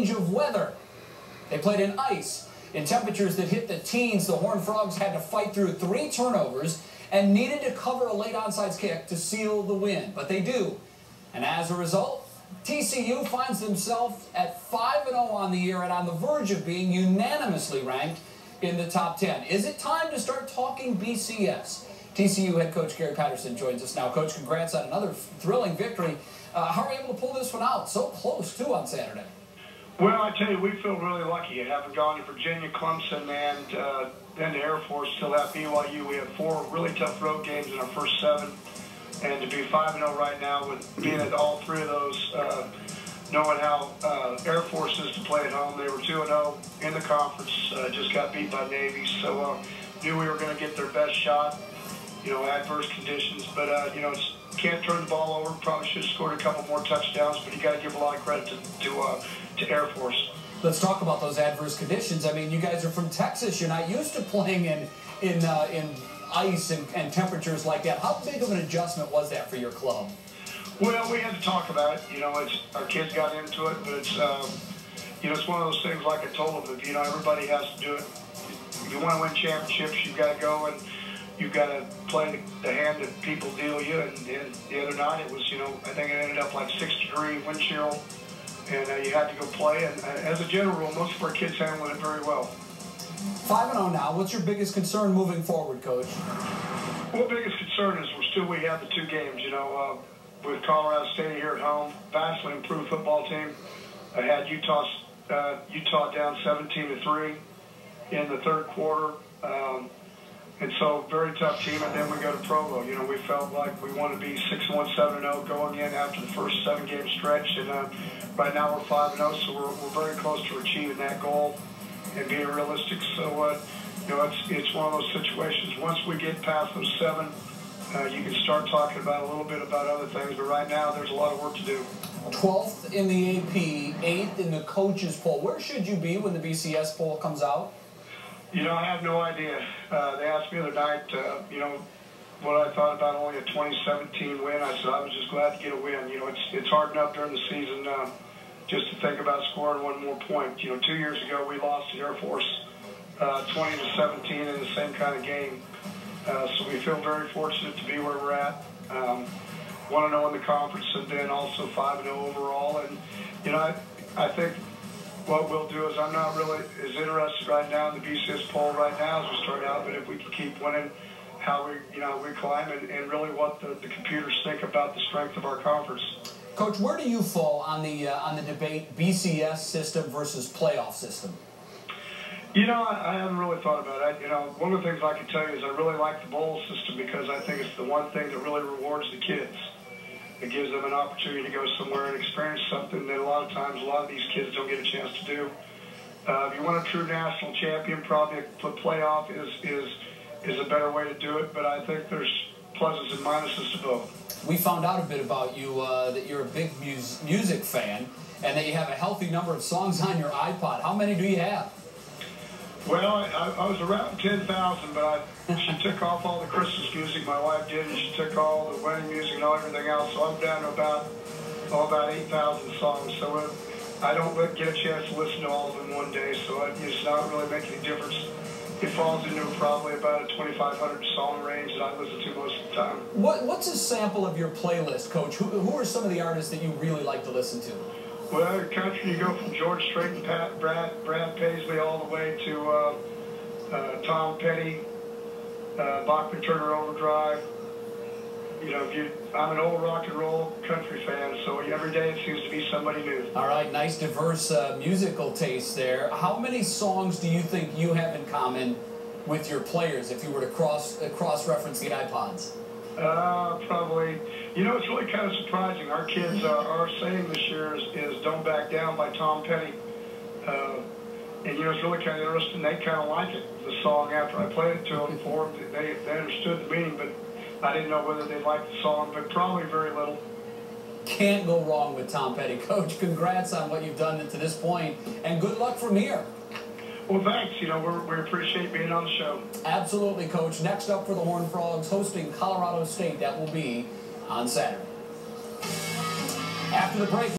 change of weather. They played in ice. In temperatures that hit the teens, the Horned Frogs had to fight through 3 turnovers and needed to cover a late onside kick to seal the win. But they do. And as a result, TCU finds themselves at 5-0 on the year and on the verge of being unanimously ranked in the top 10. Is it time to start talking BCS? TCU head coach Gary Patterson joins us now. Coach, congrats on another thrilling victory. How are you able to pull this one out? So close, too, on Saturday. Well, I tell you, we feel really lucky having gone to Virginia, Clemson, and then to Air Force, still at BYU. We had 4 really tough road games in our first 7. And to be 5-0 right now with being at all 3 of those, knowing how Air Force is to play at home. They were 2-0 in the conference, just got beat by Navy. So knew we were going to get their best shot, adverse conditions. But, can't turn the ball over. Probably should have scored a couple more touchdowns, but you got to give a lot of credit to Air Force. Let's talk about those adverse conditions. I mean, you guys are from Texas. You're not used to playing in ice and temperatures like that. How big of an adjustment was that for your club? Well, we had to talk about it. Our kids got into it, but it's it's one of those things. Like I told them, everybody has to do it. If you want to win championships, you've got to go and you've got to play the hand that people deal you. And the other night, it was, I think it ended up like 6-degree wind chill, and you had to go play. And as a general rule, most of our kids handled it very well. 5-0 now. What's your biggest concern moving forward, Coach? Well, biggest concern is we have the 2 games. With Colorado State here at home, vastly improved football team. I had Utah down 17-3 in the 3rd quarter. And so, very tough team, and then we go to Provo. We felt like we want to be 6-1, 7-0 going in after the first 7-game stretch, and right now we're 5-0, so we're very close to achieving that goal and being realistic. So, it's one of those situations. Once we get past those 7, you can start talking about a little bit about other things, but right now there's a lot of work to do. 12th in the AP, 8th in the coaches poll. Where should you be when the BCS poll comes out? I have no idea. They asked me the other night, what I thought about only a 2017 win. I said I was just glad to get a win. It's hard enough during the season just to think about scoring 1 more point. 2 years ago we lost to Air Force 20-17 in the same kind of game. So we feel very fortunate to be where we're at. 1-0 in the conference, and then also 5-0 overall. And I think what we'll do is, I'm not really as interested right now in the BCS poll right now as we start out, but if we can keep winning, how we climb, and really what the computers think about the strength of our conference. Coach, where do you fall on the debate BCS system versus playoff system? I haven't really thought about it. One of the things I can tell you is I really like the bowl system because I think it's the one thing that really rewards the kids. It gives them an opportunity to go somewhere and experience something that a lot of times a lot of these kids don't get a chance to do. If you want a true national champion, probably the playoff is a better way to do it, but I think there's pluses and minuses to both. We found out a bit about you, that you're a big music fan, and that you have a healthy number of songs on your iPod. How many do you have? Well, I was around 10,000, but she took off all the Christmas music, my wife did, and she took all the wedding music and everything else, so I'm down to about 8,000 songs. So I don't get a chance to listen to all of them one day, so it's not really making a difference. It falls into probably about a 2,500 song range that I listen to most of the time. What's a sample of your playlist, Coach? Who are some of the artists that you really like to listen to? Well, country, you go from George Strait and Brad Paisley all the way to Tom Petty, Bachman Turner Overdrive. I'm an old rock and roll country fan, so every day it seems to be somebody new. All right, nice diverse musical taste there. How many songs do you think you have in common with your players if you were to cross-reference the iPods? Probably. It's really kind of surprising. Our kids, our saying this year is "Don't Back Down" by Tom Petty. And it's really kind of interesting. They kind of like it, the song, after I played it to them before. They understood the meaning, but I didn't know whether they liked the song, but probably very little. Can't go wrong with Tom Petty. Coach, congrats on what you've done to this point, and good luck from here. Well, thanks. We appreciate being on the show. Absolutely, Coach. Next up for the Horned Frogs, hosting Colorado State. That will be on Saturday. After the break.